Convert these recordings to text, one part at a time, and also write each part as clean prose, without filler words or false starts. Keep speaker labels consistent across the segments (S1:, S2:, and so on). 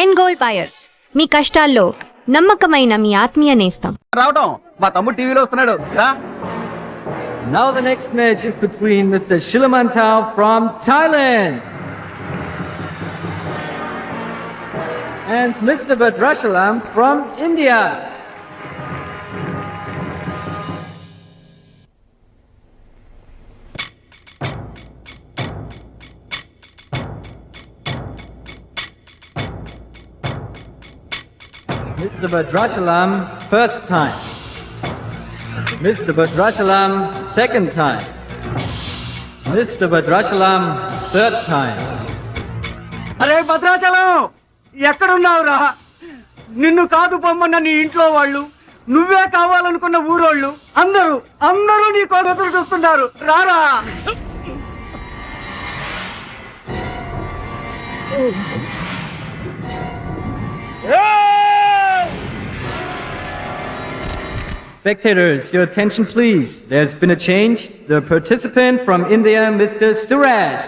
S1: End goal buyers, మీ కష్టాల్లో నమ్మకమైన మీ ఆత్మీయ నేస్తం.
S2: రావటం మా తమ్ముడు టీవీలో వస్తున్నాడు రా.
S3: Now the next match is between Mr. Shilamantau from Thailand and Mr. Badrashalam from India. Mr. Badrashalam, first time. Mr. Badrashalam, second time. Mr. Badrashalam, third time.
S2: అరే భద్రాచలం, ఎక్కడున్నావురా? నిన్ను కాదు పొమ్మన్న నీ ఇంట్లో వాళ్ళు, నువ్వే కావాలనుకున్న ఊరోళ్ళు అందరూ నీ కోసం చూస్తున్నారు. రారా.
S3: Spectators, your attention please. There's been a change. The participant from India, Mr. Suraj.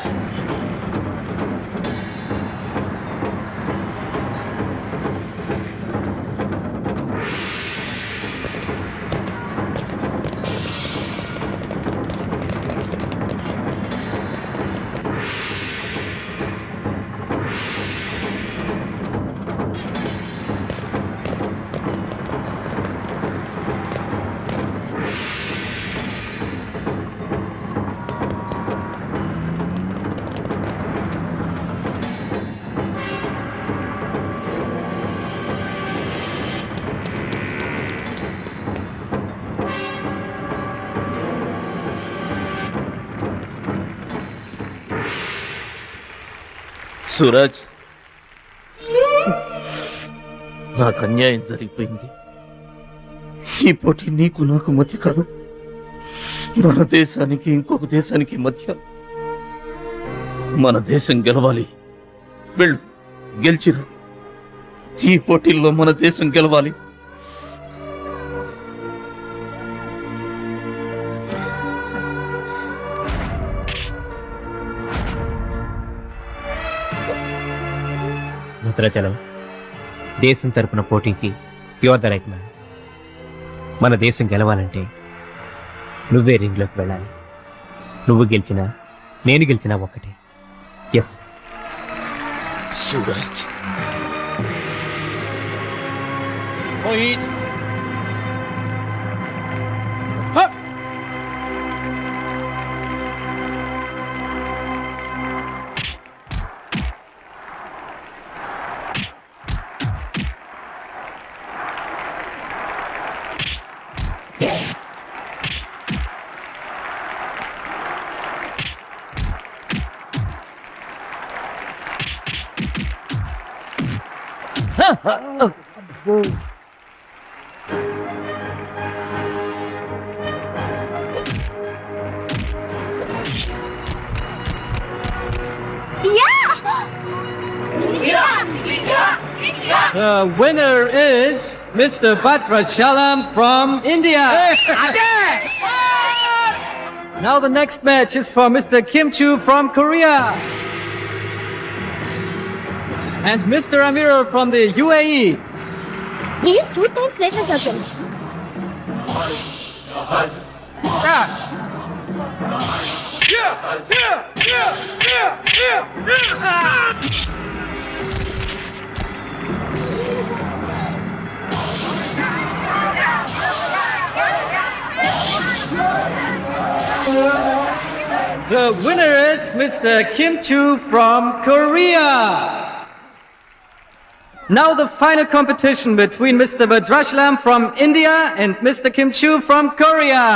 S4: Suraj, నాకు అన్యాయం జరిగిపోయింది. ఈ పోటీ నీకు నాకు మధ్య కాదు, మన దేశానికి ఇంకొక దేశానికి మధ్య. మన దేశం గెలవాలి. వెళ్ళు, గెలిచిరా. ఈ పోటీల్లో మన దేశం గెలవాలి.
S5: భద్రాచలం, దేశం తరపున పోటీకి యువర్ ద రైట్ మ్యాన్. మన దేశం గెలవాలంటే నువ్వే రింగ్లోకి వెళ్ళాలి. నువ్వు గెలిచినా నేను గెలిచినా ఒక్కటే. Yes
S4: Suraj.
S3: The winner is Mr. Badrashalam from India. Now the next match is for Mr. Kim Chu from Korea and Mr. Amir from the UAE.
S6: He is 2 times national champion.
S3: The winner is Mr. Kim Chu from Korea. Now the final competition between Mr. Badrashalam from India and Mr. Kim Chu from Korea.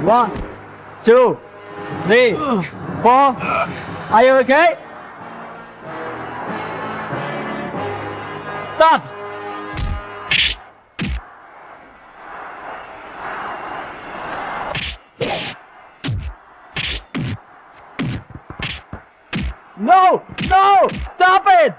S3: 1, 2, 3, 4. Are you okay? Start. No! No! Stop it!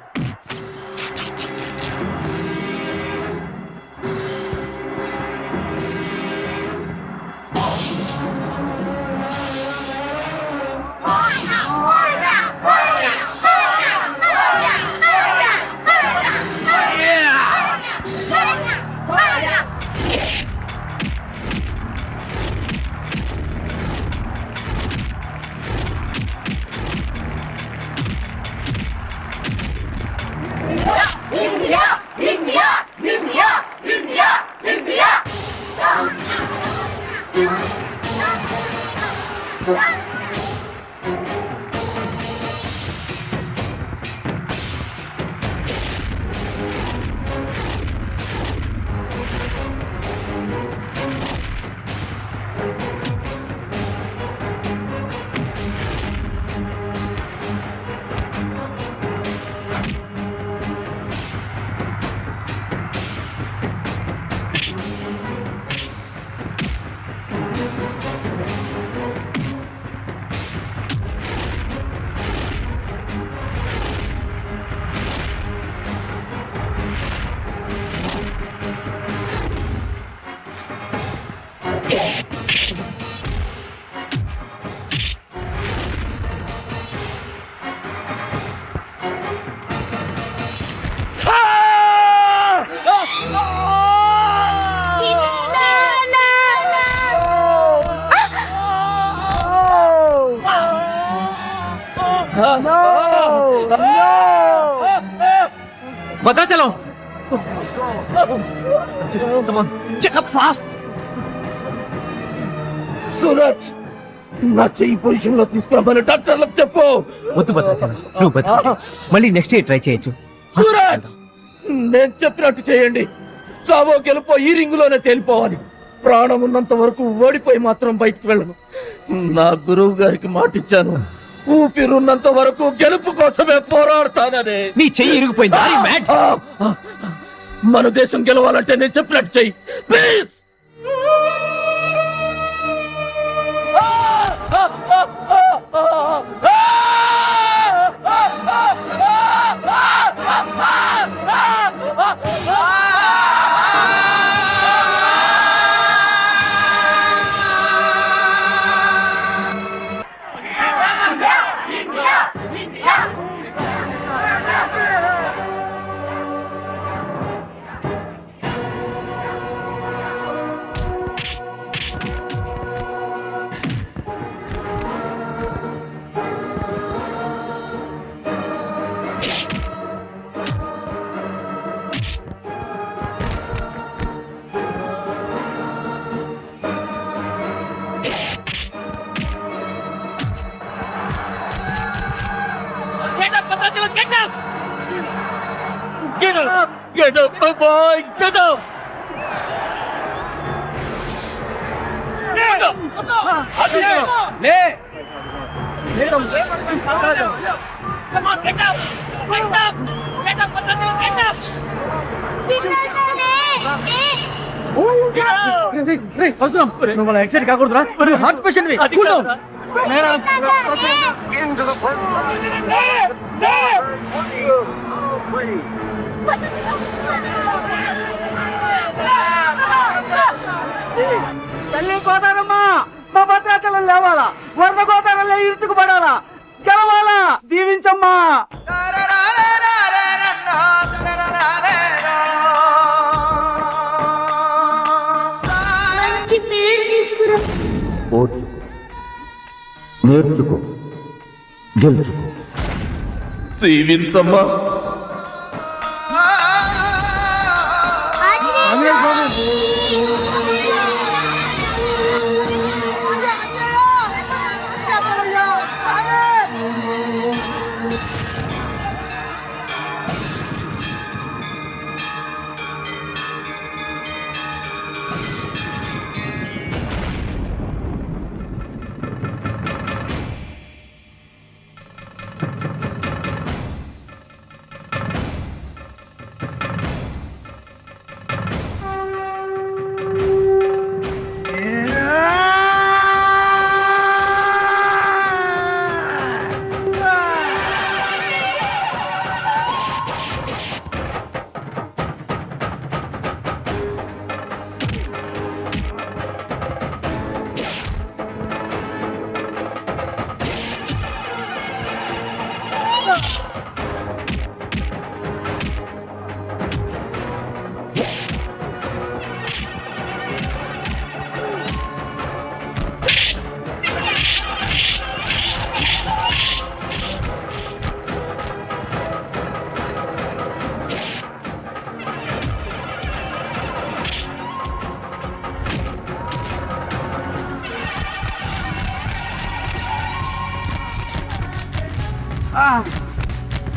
S4: Bhadrachalam! Suraj, నా చెయ్యి position లో తీసుకురామని డాక్టర్లకు చెప్పు.
S5: వద్దు భద్రాచలం, నువ్వు బతుకు. మళ్ళీ next year try చేయొచ్చు.
S4: సూరజ్, నేను చెప్పినట్టు చేయండి. చావో గెలుపో ఈ రింగులోనే తేలిపోవాలి. ప్రాణం ఉన్నంత వరకు ఓడిపోయి మాత్రం బయటికి వెళ్ళను. నా గురువు గారికి మాటిచ్చాను, ఊపిరున్నంత వరకు గెలుపు కోసమే పోరాడతానని.
S5: నీ చెయ్యి ఇరిగిపోయింది. Are you mad?
S4: మన దేశం గెలవాలంటే నేను చెప్పినట్టు చెయ్యి please. Get up, my boy! Get up! Get up!
S3: లే!
S4: Come on, get up! Get up! Get up, get up!
S3: నువ్వు మన ఎక్సైట్ కాకూడదురా, నువ్వు హార్ట్ పేషెంట్.
S2: తల్లి గోదారమ్మా, మా భద్రాచలం లేవాలా, వరద గోదావరిలో ఇరుచుకుపడాలా, గెలవాలా, దీవించమ్మా.
S6: మంచి పేరు తీసుకురా.
S4: ఓర్చుకో, నేర్చుకో, గెలుచుకో, దీవించమ్మా.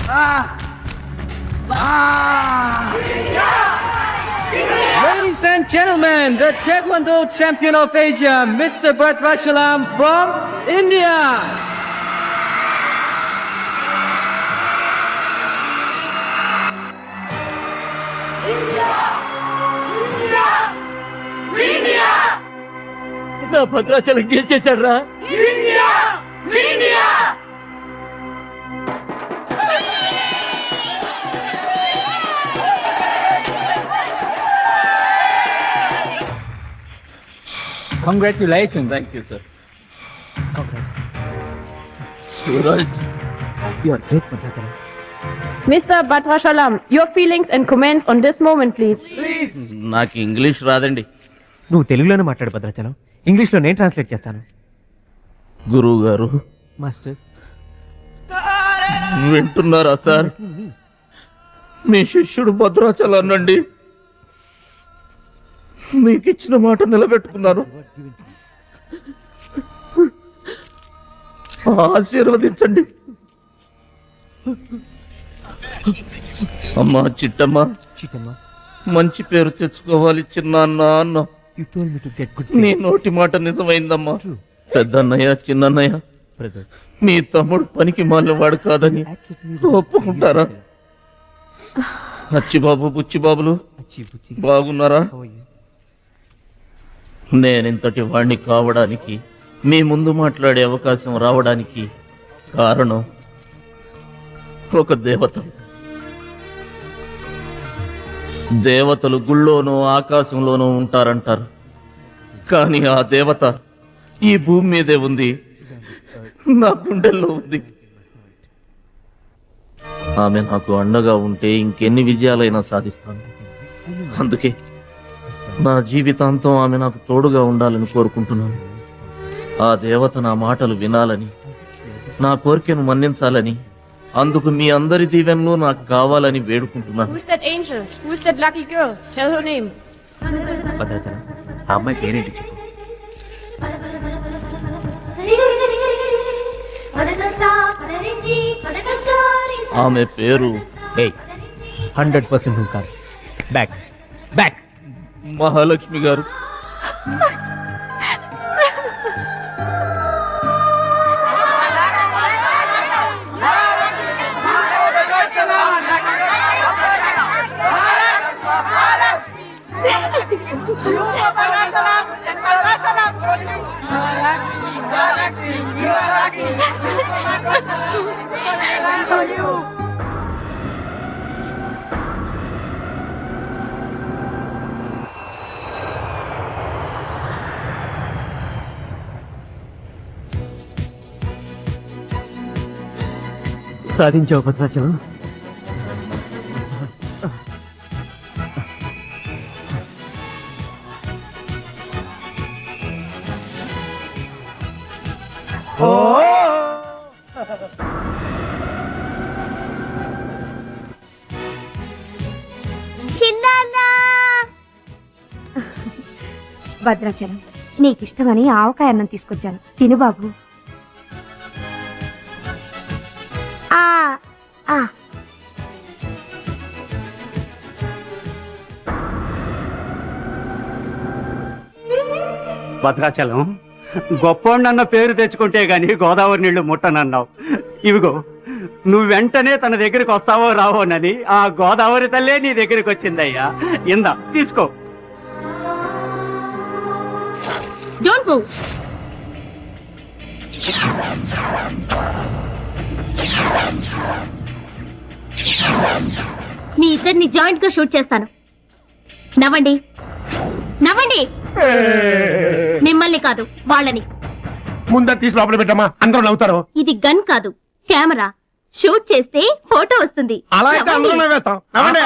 S3: Ladies and gentlemen, the Taekwondo champion of Asia, Mr. Bhadrachalam from India.
S4: నా భద్రాచలం గెలిచేశాడు రా.
S3: Congratulations.
S4: Thank you, sir. Suraj,
S5: You are great, Bhadrachalam.
S7: Mr. Bhadrachalam, your feelings and comments on this moment, please.
S4: నాకు English రాదండి.
S5: నువ్వు తెలుగులోనే మాట్లాడు భద్రాచలం. ఇంగ్లీష్లో నేను translate చేస్తాను.
S4: గురువు గారు
S5: మాస్టర్
S4: వింటున్నారా సార్? మీ శిష్యుడు భద్రాచలాన్నండి. మీకు ఇచ్చిన మాట నిలబెట్టుకున్నాను. ఆశీర్వదించండి. అమ్మా చిట్టమ్మ,
S5: చీటమ్మా,
S4: మంచి పేరు తెచ్చుకోవాలి చిన్నాన్న అన్న.
S5: you told me to get good
S4: నీ
S5: friends.
S4: నోటి మాట నిజమైందమ్మా. పెద్దన్నయ్య చిన్నన్నయ్య
S5: Brother,
S4: మీ తమ్ముడు పనికి మాలినవాడు కాదని
S5: accept me.
S4: ఒప్పుకుంటారా? అచ్చిబాబు బుచ్చిబాబులు
S5: అచ్చి బుచ్చి.
S4: బాగున్నారా?
S5: How are you?
S4: నేనింతటి వాణ్ణి కావడానికి, మీ ముందు మాట్లాడే అవకాశం రావడానికి కారణం ఒక దేవత. దేవతలు గుళ్ళోనూ ఆకాశంలోనూ ఉంటారంటారు, కానీ ఆ దేవత ఈ భూమి మీదే ఉంది, నా గుండెల్లో ఉంది. ఆమె నాకు అండగా ఉంటే ఇంకెన్ని విజయాలైనా సాధిస్తాను. అందుకే నా జీవితాంతం ఆమె నాకు తోడుగా ఉండాలని కోరుకుంటున్నాను. ఆ దేవత నా మాటలు వినాలని, నా కోరికను మన్నించాలని, అందుకు మీ అందరి దీవెనలు నాకు కావాలని వేడుకుంటున్నాను.
S7: Who's that angel? Who's that lucky girl? Tell her name.
S5: Bhadrachalam, ఆ అమ్మాయి పేరేంటి చెప్పు.
S4: ఆమె పేరు
S5: Hey, 100% నువ్వు కాదు. Back back.
S4: మహాలక్ష్మి గారు.
S5: సాధించావు భద్రాచలం.
S1: భద్రాచలం, నీకిష్టమని ఆవకాయ అన్నం తీసుకొచ్చాను, తిను బాబు.
S2: భద్రాచలం, గొప్పోండన్న పేరు తెచ్చుకుంటే గాని గోదావరి నీళ్లు ముట్టనన్నావు. ఇవిగో, నువ్వు వెంటనే తన దగ్గరికి వస్తావో రావోనని ఆ గోదావరి తల్లే నీ దగ్గరికి వచ్చిందయ్యా. ఇందా తీసుకో.
S6: Don't move. మీ ఇద్దరిని జాయింట్ గా షూట్ చేస్తాను. నవ్వండి, నవ్వండి. మిమ్మల్ని కాదు, వాళ్ళని.
S8: ముందర తీసి లోపల పెట్టమ్మా, అందరూ నవ్వుతారు.
S6: ఇది గన్ కాదు, కెమెరా. షూట్ చేస్తే ఫోటో వస్తుంది.
S8: అలా అయితే అందరూ
S6: నవ్వండి.
S8: నవ్వేస్తాం. నవ్వండి.